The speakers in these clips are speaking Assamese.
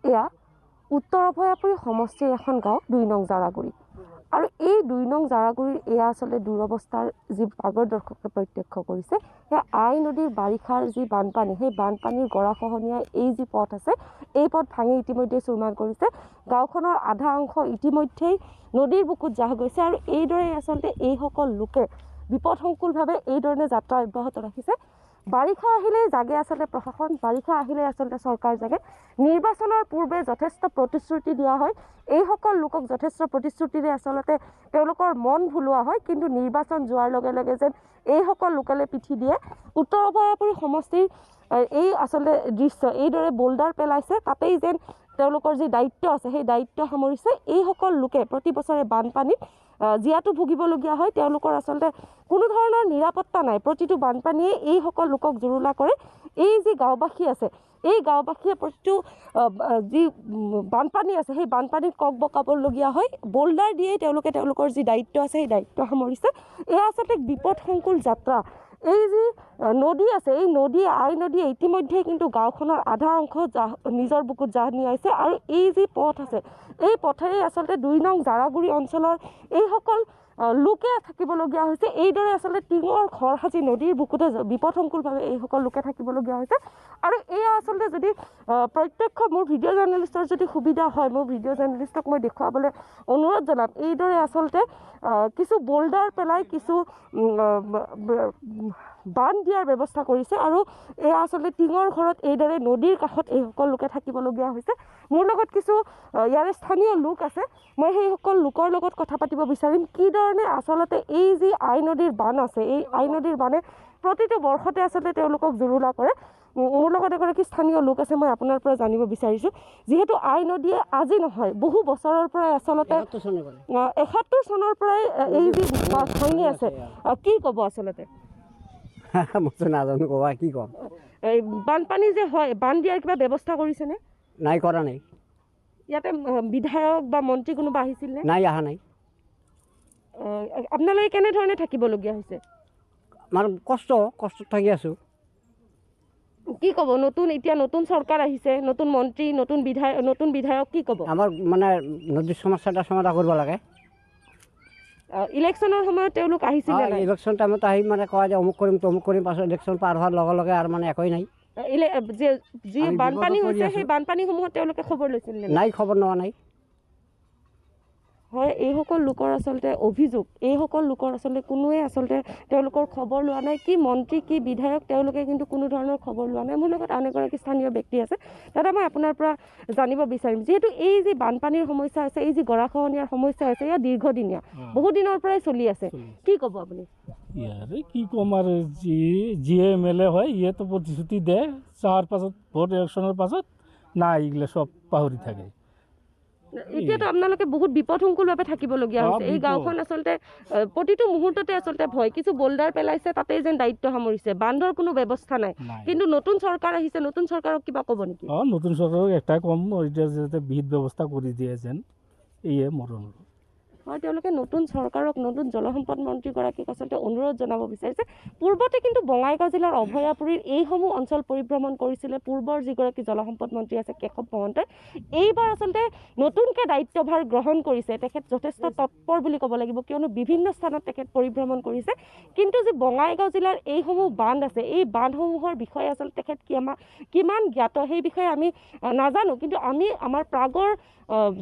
এয়া উত্তৰ অভয়াপুৰী সমষ্টিৰ এখন গাঁও ২ নং জাৰাগুৰি আৰু এই ২ নং জাৰাগুৰিৰ এয়া আচলতে দুৰৱস্থাৰ যি আগৰ দৰ্শকে প্ৰত্যক্ষ কৰিছে সেয়া আই নদীৰ বাৰিষাৰ যি বানপানী সেই বানপানীৰ গৰাখহনীয়া এই যি পথ আছে এই পথ ভাঙি ইতিমধ্যে চুৰমাৰ কৰিছে গাঁওখনৰ আধা অংশ ইতিমধ্যেই নদীৰ বুকুত জাহ গৈছে আৰু এইদৰে আচলতে এইসকল লোকে বিপদসংকুলভাৱে এইধৰণে যাত্ৰা অব্যাহত ৰাখিছে বাৰিষা আহিলে জাগে আচলতে প্ৰশাসন বাৰিষা আহিলে আচলতে চৰকাৰ জাগে নিৰ্বাচনৰ পূৰ্বে যথেষ্ট প্ৰতিশ্ৰুতি দিয়া হয় এইসকল লোকক যথেষ্ট প্ৰতিশ্ৰুতিৰে আচলতে তেওঁলোকৰ মন ভুলোৱা হয় কিন্তু নিৰ্বাচন যোৱাৰ লগে লগে যেন এইসকল লোকলে পিঠি দিয়ে উত্তৰ অভয়াপুৰী সমষ্টিৰ এই আচলতে দৃশ্য এইদৰে বোল্ডাৰ পেলাইছে তাতেই যেন তেওঁলোকৰ যি দায়িত্ব আছে সেই দায়িত্ব সামৰিছে এইসকল লোকে প্ৰতি বছৰে বানপানীত জিয়াটো ভুগিবলগীয়া হয় তেওঁলোকৰ আচলতে কোনো ধৰণৰ নিৰাপত্তা নাই প্ৰতিটো বানপানীয়ে এইসকল লোকক জুৰুলা কৰে এই যি গাঁওবাসী আছে এই গাঁওবাসীয়ে প্ৰতিটো যি বানপানী আছে সেই বানপানীত কক বকাবলগীয়া হয় বোল্ডাৰ দিয়ে তেওঁলোকৰ যি দায়িত্ব আছে সেই দায়িত্ব সামৰিছে এয়া আচলতে বিপদসংকুল যাত্ৰা এই যি নদী আছে এই নদী আই নদী ইতিমধ্যে কিন্তু গাঁওখনৰ আধা অংশ নিজৰ বুকুত জাহ নিয়াইছে আৰু এই যি পথ আছে এই পথেৰে আচলতে ২ নং জাৰাগুৰি অঞ্চলৰ এইসকল লোকে থাকিবলগীয়া হৈছে এইদৰে আচলতে টিঙৰ ঘৰ সাজি নদীৰ বুকুতে বিপদসংকুলভাৱে এইসকল লোকে থাকিবলগীয়া হৈছে আৰু এয়া আচলতে যদি প্ৰত্যক্ষ মোৰ ভিডিঅ' জাৰ্নেলিষ্টৰ যদি সুবিধা হয় মোৰ ভিডিঅ' জাৰ্নেলিষ্টক মই দেখুৱাবলৈ অনুৰোধ জনাম এইদৰে আচলতে কিছু বোল্ডাৰ পেলাই কিছু বান্ধ দিয়াৰ ব্যৱস্থা কৰিছে আৰু এয়া আচলতে টিঙৰ ঘৰত এইদৰে নদীৰ কাষত এইসকল লোকে থাকিবলগীয়া হৈছে মোৰ লগত কিছু ইয়াৰে স্থানীয় লোক আছে মই সেইসকল লোকৰ লগত কথা পাতিব বিচাৰিম কি ধৰণে আচলতে এই যি আই নদীৰ বান আছে এই আই নদীৰ বানে প্ৰতিটো বৰ্ষতে আচলতে তেওঁলোকক জুৰুলা কৰে মোৰ লগত এগৰাকী স্থানীয় লোক আছে মই আপোনাৰ পৰা জানিব বিচাৰিছোঁ যিহেতু আই নদীয়ে আজি নহয় বহু বছৰৰ পৰাই আচলতে ৭১ চনৰ পৰাই এই যি ভাঙি আছে কি ক'ব আচলতে মই নাজানো ক'বা কি ক'ম এই বানপানী যে হয় বান দিয়াৰ কিবা ব্যৱস্থা কৰিছেনে নাই কৰা নাই ইয়াতে বিধায়ক বা মন্ত্ৰী কোনোবা আহিছিল নে নাই অহা নাই আপোনালোকে কেনেধৰণে থাকিবলগীয়া হৈছে আমাৰ কষ্টত থাকি আছোঁ কি ক'ব এতিয়া নতুন চৰকাৰ আহিছে নতুন মন্ত্ৰী নতুন বিধায়ক কি ক'ব আমাৰ মানে নদীৰ সমস্যাটা সমাধান কৰিব লাগে ইলেকশ্যনৰ সময়ত তেওঁলোক আহিছিলে ইলেকশ্যন টাইমত আহি মানে কয় যে অমুক কৰিম পাছত ইলেকশ্যন পাৰ হোৱাৰ লগে লগে আৰু মানে একোৱেই নাই যি বানপানী হৈছে সেই বানপানীসমূহত তেওঁলোকে খবৰ লৈছিল নাই খবৰ লোৱা নাই হয় এইসকল লোকৰ আচলতে অভিযোগ এইসকল লোকৰ আচলতে কোনোৱে আচলতে তেওঁলোকৰ খবৰ লোৱা নাই কি মন্ত্ৰী কি বিধায়ক তেওঁলোকে কিন্তু কোনো ধৰণৰ খবৰ লোৱা নাই মোৰ লগত আন এগৰাকী স্থানীয় ব্যক্তি আছে দাদা মই আপোনাৰ পৰা জানিব বিচাৰিম যিহেতু এই যি বানপানীৰ সমস্যা আছে এই যি গৰাখহনীয়াৰ সমস্যা আছে এয়া দীৰ্ঘদিনীয়া বহু দিনৰ পৰাই চলি আছে কি ক'ব আপুনি ইয়াৰে কি ক'ম আৰু যিয়ে এম এল এ হয় ইয়েতো প্ৰতিশ্ৰুতি দিয়ে চাৰ পাছত ভোট ইলেকশ্যনৰ পাছত নাই এইগিলা চব পাহৰি থাকে এতিয়াতো আপোনালোকে বহুত বিপদসংকুলভাৱে থাকিবলগীয়া হৈছে এই গাঁওখন আচলতে প্ৰতিটো মুহূৰ্ততে আচলতে ভয় কিছু বোল্ডাৰ পেলাইছে তাতেই যেন দায়িত্ব সামৰিছে বান্ধৰ কোনো ব্যৱস্থা নাই কিন্তু নতুন চৰকাৰ আহিছে নতুন চৰকাৰক কিবা ক'ব নেকি নতুন চৰকাৰক এটাই ক'ম এতিয়া যাতে বিহিত ব্যৱস্থা কৰি দিয়ে যেন এয়ে মোৰ অনুৰোধ হয় তেওঁলোকে নতুন চৰকাৰক নতুন জলসম্পদ মন্ত্ৰীগৰাকীক আচলতে অনুৰোধ জনাব বিচাৰিছে পূৰ্বতে কিন্তু বঙাইগাঁও জিলাৰ অভয়াপুৰীৰ এইসমূহ অঞ্চল পৰিভ্ৰমণ কৰিছিলে পূৰ্বৰ যিগৰাকী জলসম্পদ মন্ত্ৰী আছে কেশৱ মহন্তই এইবাৰ আচলতে নতুনকৈ দায়িত্বভাৰ গ্ৰহণ কৰিছে তেখেত যথেষ্ট তৎপৰ বুলি ক'ব লাগিব কিয়নো বিভিন্ন স্থানত তেখেত পৰিভ্ৰমণ কৰিছে কিন্তু যি বঙাইগাঁও জিলাৰ এইসমূহ বান্ধ আছে এই বান্ধসমূহৰ বিষয়ে আচলতে তেখেত কিমান জ্ঞাত সেই বিষয়ে আমি নাজানো কিন্তু আমি আমাৰ প্ৰাগৰ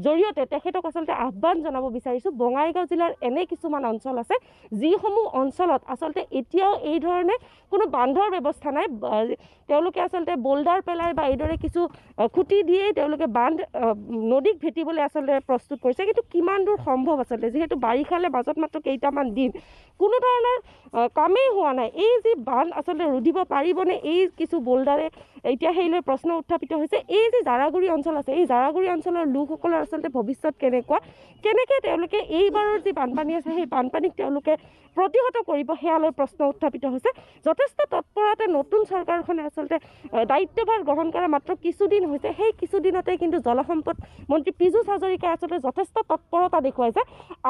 জৰিয়তে তেখেতক আচলতে আহ্বান জনাব বিচাৰিছোঁ বঙাইগাঁও জিলাৰ এনে কিছুমান অঞ্চল আছে যিসমূহ অঞ্চলত আচলতে এতিয়াও এই ধৰণে কোনো বান্ধৰ ব্যৱস্থা নাই তেওঁলোকে আচলতে বোল্ডাৰ পেলাই বা এইদৰে কিছু খুঁটি দিয়েই তেওঁলোকে বান্ধ নদীক ভেটিবলৈ আচলতে প্ৰস্তুত কৰিছে কিন্তু কিমান দূৰ সম্ভৱ আচলতে যিহেতু বাৰিষালে মাজত মাত্ৰ কেইটামান দিন কোনো ধৰণৰ কামেই হোৱা নাই এই যি বান্ধ আচলতে ৰুধিব পাৰিবনে এই কিছু বোল্ডাৰে এতিয়া সেইলৈ প্ৰশ্ন উত্থাপিত হৈছে এই যি জাৰাগুৰি অঞ্চল আছে এই জাৰাগুৰি অঞ্চলৰ লোকসকলৰ আচলতে ভৱিষ্যত কেনেকৈ তেওঁলোকে এইবাৰৰ যি বানপানী আছে সেই বানপানীক তেওঁলোকে প্ৰতিহত কৰিব সেয়ালৈ প্ৰশ্ন উত্থাপিত হৈছে যথেষ্ট তৎপৰতে নতুন চৰকাৰখনে আচলতে দায়িত্বভাৰ গ্ৰহণ কৰা মাত্ৰ কিছুদিন হৈছে সেই কিছুদিনতে কিন্তু জলসম্পদ মন্ত্ৰী পীযুষ হাজৰিকাই আচলতে যথেষ্ট তৎপৰতা দেখুৱাইছে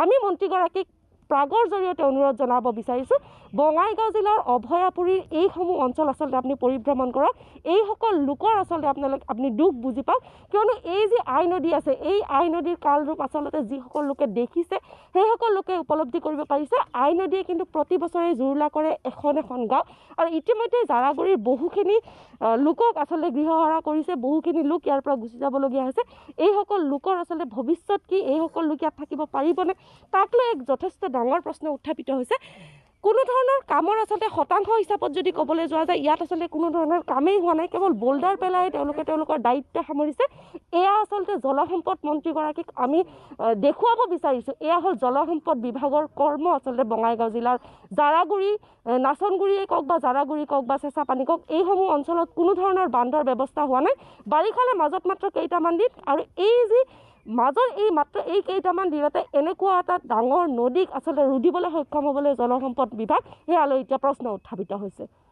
আমি মন্ত্ৰীগৰাকীক প্ৰাগৰ জৰিয়তে অনুৰোধ জনাব বিচাৰিছোঁ, বঙাইগাঁও জিলাৰ অভয়াপুৰীৰ এইসমূহ অঞ্চল আচলতে আপুনি পৰিভ্ৰমণ কৰক। এইসকল লোকৰ আচলতে আপুনি দুখ বুজি পাওক, কিয়নো এই যি আই নদী আছে, এই আই নদীৰ কালৰূপ আচলতে যিসকল লোকে দেখিছে সেইসকল লোকে উপলব্ধি কৰিব পাৰিছে। আই নদীয়ে কিন্তু প্ৰতি বছৰে জুৰুলা কৰে এখন এখন গাঁও, আৰু ইতিমধ্যে জাৰাগুৰিৰ বহুখিনি লোকক আচলতে গৃহহাৰা কৰিছে, বহুখিনি লোক ইয়াৰ পৰা গুচি যাবলগীয়া হৈছে। এইসকল লোকৰ আচলতে ভৱিষ্যত কি, এইসকল লোক ইয়াত থাকিব পাৰিবনে, তাক লৈ এক যথেষ্ট ডাঙৰ প্ৰশ্ন উত্থাপিত হৈছে। কোনো ধৰণৰ কামৰ আচলতে শতাংশ হিচাপত যদি ক'বলৈ যোৱা যায়, ইয়াত আচলতে কোনো ধৰণৰ কামেই হোৱা নাই, কেৱল বোল্ডাৰ পেলাই তেওঁলোকে তেওঁলোকৰ দায়িত্ব সামৰিছে। এয়া আচলতে জলসম্পদ মন্ত্ৰীগৰাকীক আমি দেখুৱাব বিচাৰিছোঁ, এয়া হ'ল জলসম্পদ বিভাগৰ কৰ্ম। আচলতে বঙাইগাঁও জিলাৰ জাৰাগুৰি, নাচনগুৰিয়ে কওক বা জাৰাগুৰি কওক বা চেঁচাপানী কওক, এইসমূহ অঞ্চলত কোনো ধৰণৰ বান্ধৰ ব্যৱস্থা হোৱা নাই। বাৰিষালৈ মাজত মাত্ৰ কেইটামান দিন, আৰু এই যি মাজৰ মাত্ৰ এই কেইটামান দিনতে এনেকুৱা এটা ডাঙৰ নদীক আচলতে ৰুধিবলৈ সক্ষম হ'বলৈ জলসম্পদ বিভাগ, সেয়ালৈ এতিয়া প্ৰশ্ন উত্থাপিত হৈছে।